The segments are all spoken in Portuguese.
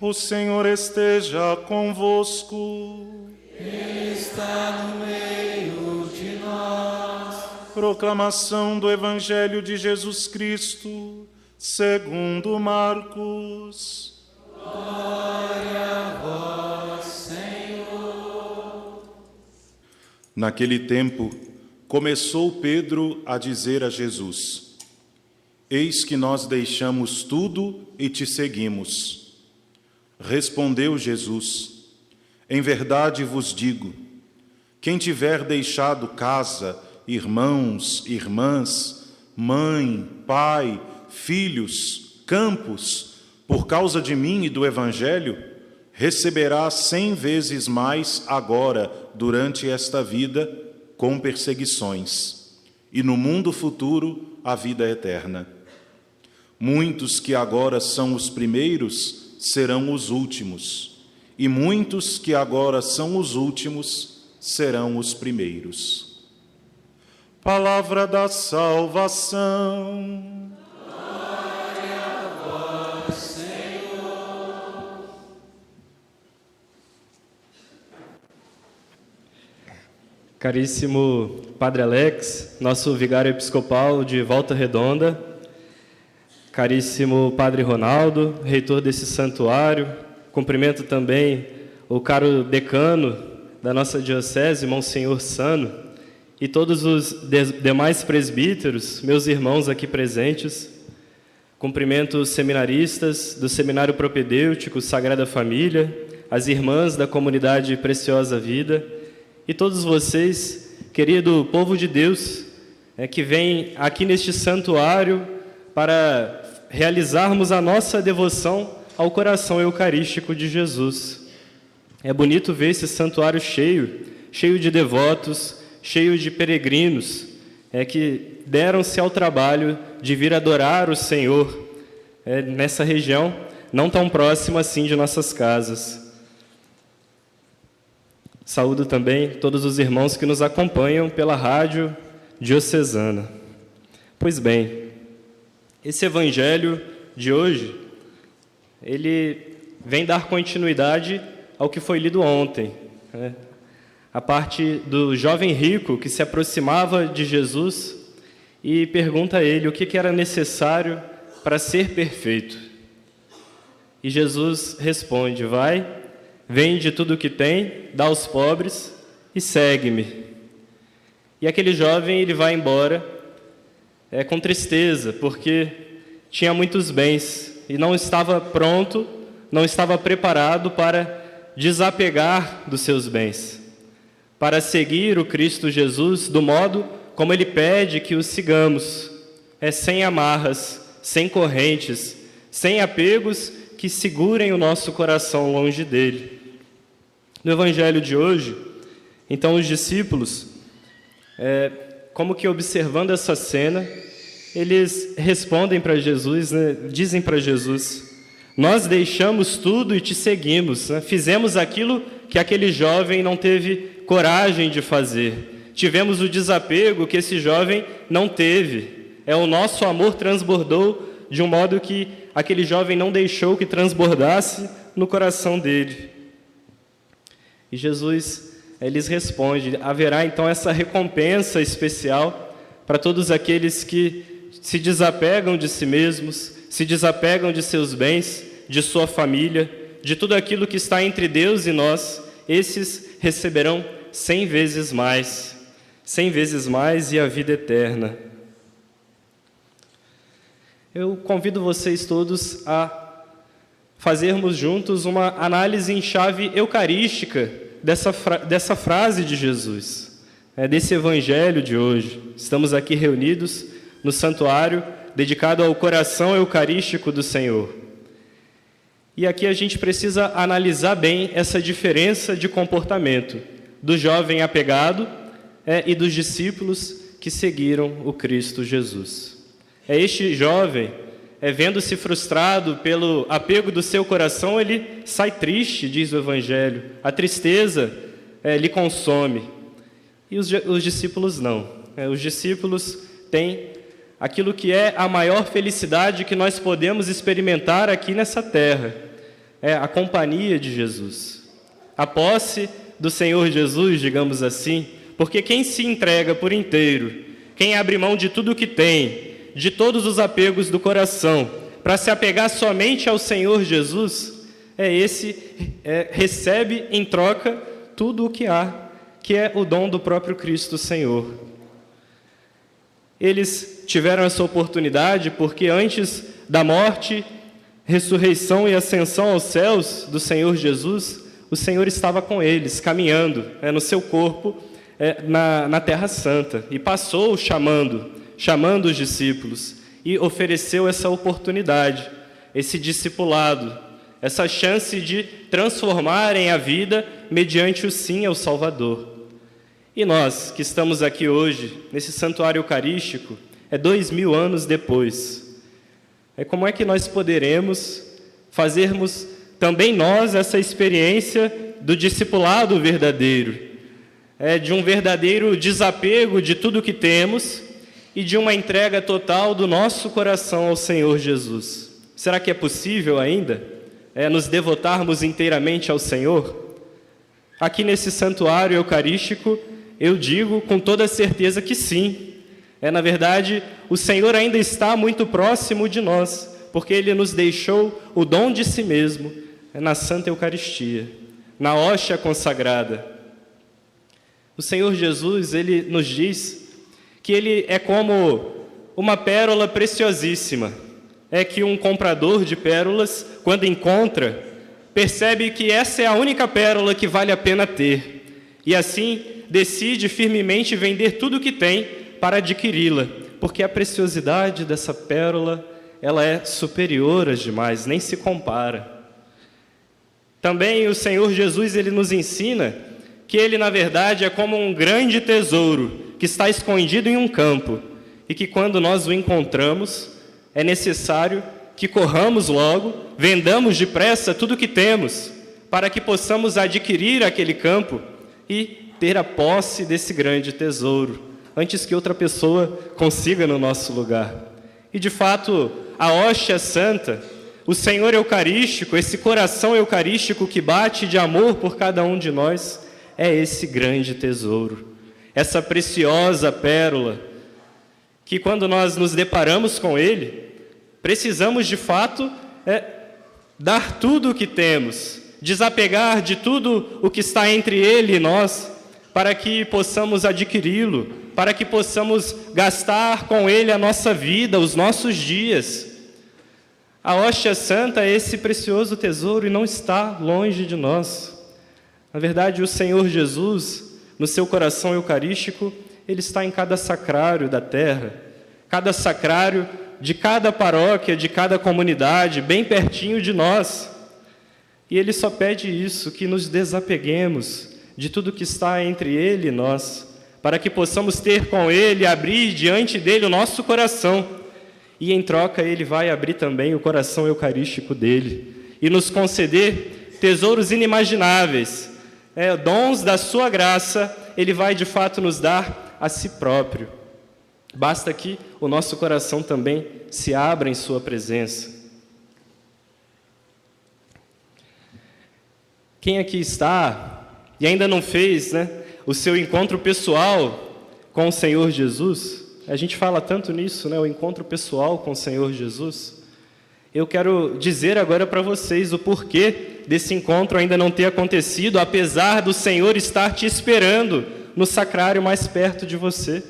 O Senhor esteja convosco. Ele está no meio de nós. Proclamação do Evangelho de Jesus Cristo, segundo Marcos. Glória a vós, Senhor. Naquele tempo, começou Pedro a dizer a Jesus: Eis que nós deixamos tudo e te seguimos. Respondeu Jesus: Em verdade vos digo, quem tiver deixado casa, irmãos, irmãs, mãe, pai, filhos, campos, por causa de mim e do Evangelho, receberá 100 vezes mais agora, durante esta vida, com perseguições, e no mundo futuro a vida eterna. Muitos que agora são os primeiros serão os últimos, e muitos que agora são os últimos serão os primeiros. Palavra da salvação. Glória a vós, Senhor. Caríssimo Padre Alex, nosso vigário episcopal de Volta Redonda, caríssimo Padre Ronaldo, reitor desse santuário, cumprimento também o caro decano da nossa diocese, Monsenhor Sano, e todos os demais presbíteros, meus irmãos aqui presentes. Cumprimento os seminaristas do Seminário Propedêutico Sagrada Família, as irmãs da comunidade Preciosa Vida e todos vocês, querido povo de Deus, que vem aqui neste santuário para realizarmos a nossa devoção ao coração eucarístico de Jesus. É bonito ver esse santuário cheio de devotos, cheio de peregrinos, que deram-se ao trabalho de vir adorar o Senhor nessa região, não tão próxima assim de nossas casas. Saúdo também todos os irmãos que nos acompanham pela rádio diocesana. Pois bem, esse evangelho de hoje, ele vem dar continuidade ao que foi lido ontem, a parte do jovem rico que se aproximava de Jesus e pergunta a ele o que era necessário para ser perfeito. E Jesus responde: vai, vende tudo o que tem, dá aos pobres e segue-me. E aquele jovem, ele vai embora com tristeza, porque tinha muitos bens e não estava pronto, não estava preparado para desapegar dos seus bens, para seguir o Cristo Jesus do modo como Ele pede que o sigamos, sem amarras, sem correntes, sem apegos que segurem o nosso coração longe dele. No Evangelho de hoje, então os discípulos, como que observando essa cena, eles respondem para Jesus, dizem para Jesus: nós deixamos tudo e te seguimos, fizemos aquilo que aquele jovem não teve coragem de fazer, tivemos o desapego que esse jovem não teve, o nosso amor transbordou de um modo que aquele jovem não deixou que transbordasse no coração dele. E Jesus lhes responde: haverá então essa recompensa especial para todos aqueles que se desapegam de si mesmos, se desapegam de seus bens, de sua família, de tudo aquilo que está entre Deus e nós. Esses receberão 100 vezes mais e a vida eterna. Eu convido vocês todos a fazermos juntos uma análise em chave eucarística dessa frase de Jesus, desse evangelho de hoje. Estamos aqui reunidos no santuário dedicado ao coração eucarístico do Senhor. E aqui a gente precisa analisar bem essa diferença de comportamento do jovem apegado e dos discípulos que seguiram o Cristo Jesus. Este jovem, vendo-se frustrado pelo apego do seu coração, ele sai triste, diz o Evangelho. A tristeza lhe consome. E os discípulos não. Os discípulos têm aquilo que é a maior felicidade que nós podemos experimentar aqui nessa terra. É a companhia de Jesus, a posse do Senhor Jesus, digamos assim, porque quem se entrega por inteiro, quem abre mão de tudo o que tem, de todos os apegos do coração, para se apegar somente ao Senhor Jesus, recebe em troca tudo o que há, que é o dom do próprio Cristo Senhor. Eles tiveram essa oportunidade porque antes da morte, ressurreição e ascensão aos céus do Senhor Jesus, o Senhor estava com eles, caminhando no seu corpo na Terra Santa, e passou chamando os discípulos, e ofereceu essa oportunidade, esse discipulado, essa chance de transformarem a vida mediante o sim ao Salvador. E nós, que estamos aqui hoje, nesse santuário eucarístico, 2000 anos depois, como é que nós poderemos fazermos também nós essa experiência do discipulado verdadeiro, de um verdadeiro desapego de tudo que temos e de uma entrega total do nosso coração ao Senhor Jesus? Será que é possível ainda nos devotarmos inteiramente ao Senhor? Aqui nesse santuário eucarístico, eu digo com toda certeza que sim. Na verdade, o Senhor ainda está muito próximo de nós, porque Ele nos deixou o dom de si mesmo na Santa Eucaristia, na hóstia consagrada. O Senhor Jesus, Ele nos diz que Ele é como uma pérola preciosíssima. É que um comprador de pérolas, quando encontra, percebe que essa é a única pérola que vale a pena ter. E assim, decide firmemente vender tudo o que tem para adquiri-la, porque a preciosidade dessa pérola, ela é superior às demais, nem se compara. Também o Senhor Jesus, Ele nos ensina que Ele, na verdade, é como um grande tesouro que está escondido em um campo, e que quando nós o encontramos, é necessário que corramos logo, vendamos depressa tudo o que temos, para que possamos adquirir aquele campo e ter a posse desse grande tesouro, antes que outra pessoa consiga no nosso lugar. E, de fato, a hóstia santa, o Senhor eucarístico, esse coração eucarístico que bate de amor por cada um de nós, é esse grande tesouro, essa preciosa pérola, que quando nós nos deparamos com Ele, precisamos, de fato, dar tudo o que temos, desapegar de tudo o que está entre Ele e nós, para que possamos adquiri-lo, para que possamos gastar com Ele a nossa vida, os nossos dias. A hóstia santa é esse precioso tesouro e não está longe de nós. Na verdade, o Senhor Jesus, no seu coração eucarístico, Ele está em cada sacrário da terra, cada sacrário de cada paróquia, de cada comunidade, bem pertinho de nós. E Ele só pede isso, que nos desapeguemos de tudo que está entre Ele e nós, para que possamos ter com Ele, abrir diante dEle o nosso coração. E em troca Ele vai abrir também o coração eucarístico dEle e nos conceder tesouros inimagináveis, dons da sua graça. Ele vai de fato nos dar a si próprio. Basta que o nosso coração também se abra em sua presença. Quem aqui está e ainda não fez, o seu encontro pessoal com o Senhor Jesus? A gente fala tanto nisso, o encontro pessoal com o Senhor Jesus. Eu quero dizer agora para vocês o porquê desse encontro ainda não ter acontecido, apesar do Senhor estar te esperando no sacrário mais perto de você.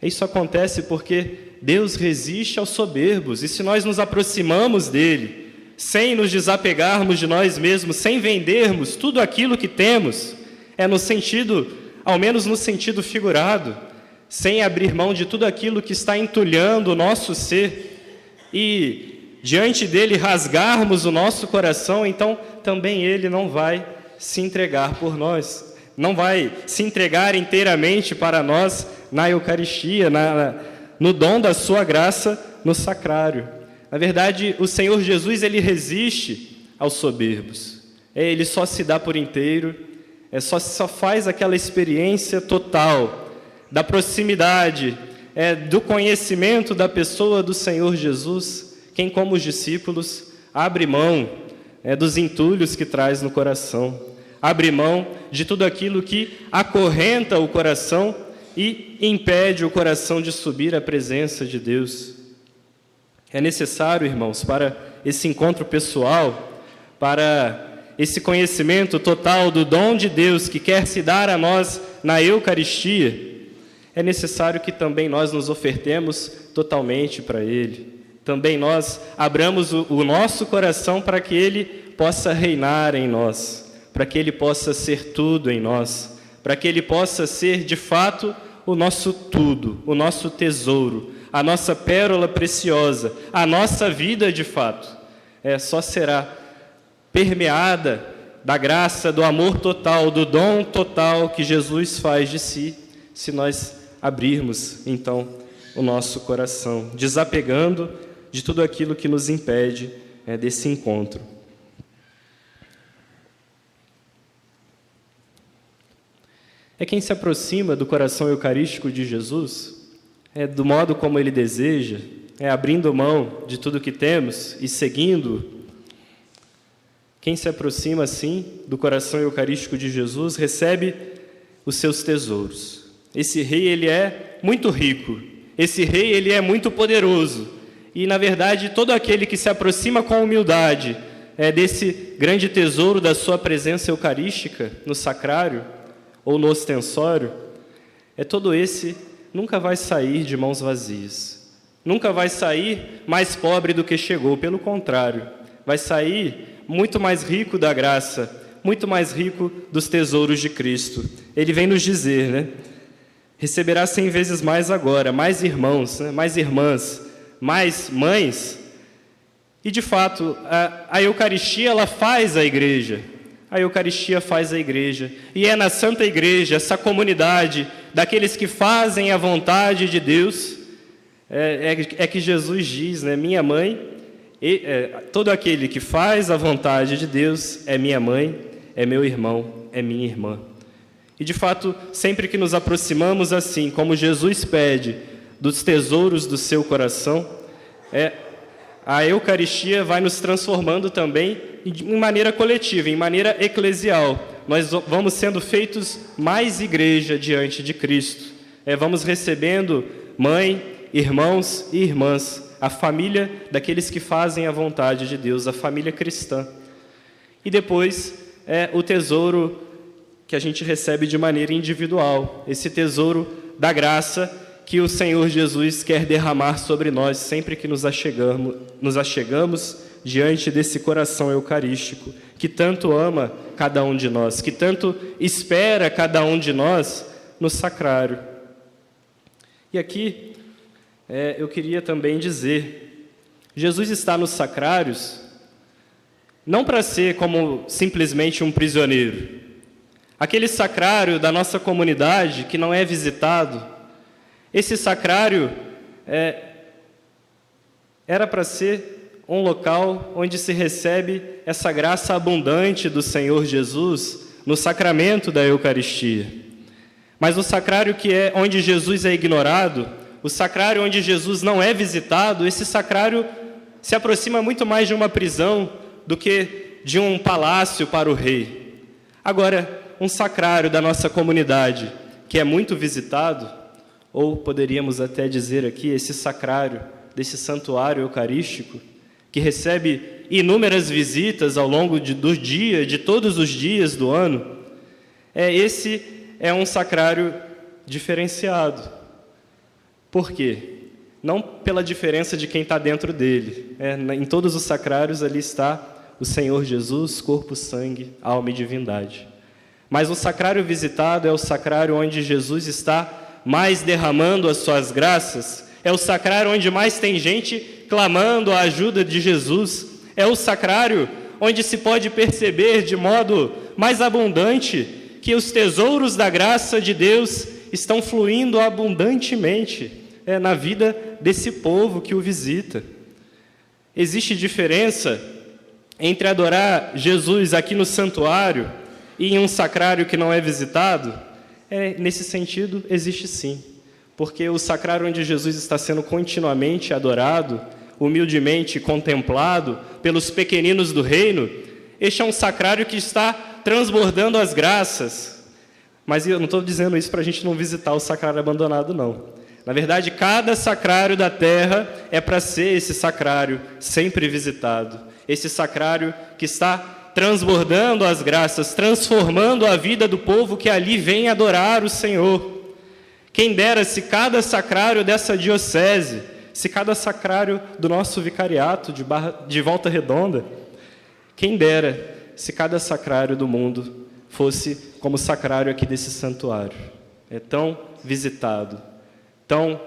Isso acontece porque Deus resiste aos soberbos, e se nós nos aproximamos dEle, sem nos desapegarmos de nós mesmos, sem vendermos tudo aquilo que temos, no sentido, ao menos no sentido figurado, sem abrir mão de tudo aquilo que está entulhando o nosso ser, e diante dEle rasgarmos o nosso coração, então também Ele não vai se entregar por nós, não vai se entregar inteiramente para nós na Eucaristia, no dom da sua graça, no sacrário. Na verdade, o Senhor Jesus, Ele resiste aos soberbos. Ele só se dá por inteiro, só faz aquela experiência total da proximidade, do conhecimento da pessoa do Senhor Jesus, quem, como os discípulos, abre mão dos entulhos que traz no coração, abre mão de tudo aquilo que acorrenta o coração e impede o coração de subir à presença de Deus. É necessário, irmãos, para esse encontro pessoal, para esse conhecimento total do dom de Deus que quer se dar a nós na Eucaristia, é necessário que também nós nos ofertemos totalmente para Ele. Também nós abramos o nosso coração para que Ele possa reinar em nós, para que Ele possa ser tudo em nós, para que Ele possa ser, de fato, o nosso tudo, o nosso tesouro, a nossa pérola preciosa, a nossa vida, de fato. Só será permeada da graça, do amor total, do dom total que Jesus faz de si, se nós abrirmos, então, o nosso coração, desapegando de tudo aquilo que nos impede desse encontro. Quem se aproxima do coração eucarístico de Jesus, do modo como Ele deseja, abrindo mão de tudo que temos e seguindo. Quem se aproxima, assim, do coração eucarístico de Jesus, recebe os seus tesouros. Esse rei, ele é muito rico. Esse rei, ele é muito poderoso. E, na verdade, todo aquele que se aproxima com humildade desse grande tesouro da sua presença eucarística, no sacrário ou no ostensório, todo esse nunca vai sair de mãos vazias. Nunca vai sair mais pobre do que chegou. Pelo contrário, vai sair muito mais rico da graça, muito mais rico dos tesouros de Cristo. Ele vem nos dizer, receberá 100 vezes mais agora, mais irmãos, mais irmãs, mais mães. E, de fato, a Eucaristia, ela faz a igreja. A Eucaristia faz a igreja. E é na Santa Igreja, essa comunidade daqueles que fazem a vontade de Deus, que Jesus diz, minha mãe, todo aquele que faz a vontade de Deus é minha mãe, é meu irmão, é minha irmã. E, de fato, sempre que nos aproximamos assim, como Jesus pede, dos tesouros do seu coração, a Eucaristia vai nos transformando também em maneira coletiva, em maneira eclesial. Nós vamos sendo feitos mais igreja diante de Cristo. Vamos recebendo mãe, irmãos e irmãs, a família daqueles que fazem a vontade de Deus, a família cristã. E depois, o tesouro que a gente recebe de maneira individual, esse tesouro da graça que o Senhor Jesus quer derramar sobre nós sempre que nos achegamos diante desse coração eucarístico, que tanto ama cada um de nós, que tanto espera cada um de nós no sacrário. E aqui eu queria também dizer, Jesus está nos sacrários não para ser como simplesmente um prisioneiro. Aquele sacrário da nossa comunidade que não é visitado, esse sacrário era para ser um local onde se recebe essa graça abundante do Senhor Jesus no sacramento da Eucaristia. Mas o sacrário onde Jesus é ignorado, o sacrário onde Jesus não é visitado, esse sacrário se aproxima muito mais de uma prisão do que de um palácio para o rei. Agora, um sacrário da nossa comunidade, que é muito visitado, ou poderíamos até dizer aqui, esse sacrário desse santuário eucarístico, que recebe inúmeras visitas ao longo do dia, de todos os dias do ano, esse é um sacrário diferenciado. Por quê? Não pela diferença de quem está dentro dele. Em todos os sacrários ali está o Senhor Jesus, corpo, sangue, alma e divindade. Mas o sacrário visitado é o sacrário onde Jesus está mais derramando as suas graças, é o sacrário onde mais tem gente clamando a ajuda de Jesus, é o sacrário onde se pode perceber de modo mais abundante que os tesouros da graça de Deus estão fluindo abundantemente na vida desse povo que o visita. Existe diferença entre adorar Jesus aqui no santuário e em um sacrário que não é visitado? Nesse sentido, existe sim. porque o sacrário onde Jesus está sendo continuamente adorado, humildemente contemplado pelos pequeninos do reino, este é um sacrário que está transbordando as graças. Mas eu não estou dizendo isso para a gente não visitar o sacrário abandonado, não. Na verdade, cada sacrário da terra é para ser esse sacrário sempre visitado. Esse sacrário que está transbordando as graças, transformando a vida do povo que ali vem adorar o Senhor. Quem dera se cada sacrário dessa diocese, se cada sacrário do nosso vicariato de Volta Redonda, quem dera se cada sacrário do mundo fosse como o sacrário aqui desse santuário. É tão visitado, tão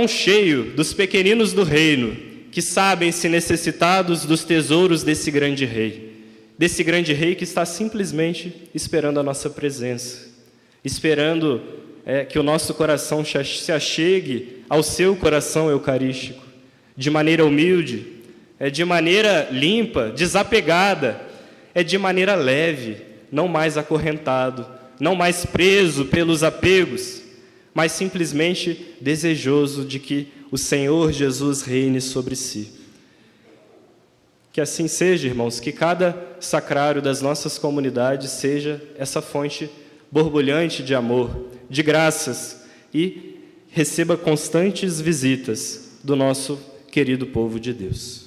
cheio dos pequeninos do reino, que sabem-se necessitados dos tesouros desse grande rei que está simplesmente esperando a nossa presença, esperando que o nosso coração se achegue ao seu coração eucarístico, de maneira humilde, de maneira limpa, desapegada, de maneira leve, não mais acorrentado, não mais preso pelos apegos, mas simplesmente desejoso de que o Senhor Jesus reine sobre si. Que assim seja, irmãos, que cada sacrário das nossas comunidades seja essa fonte borbulhante de amor, de graças, e receba constantes visitas do nosso querido povo de Deus.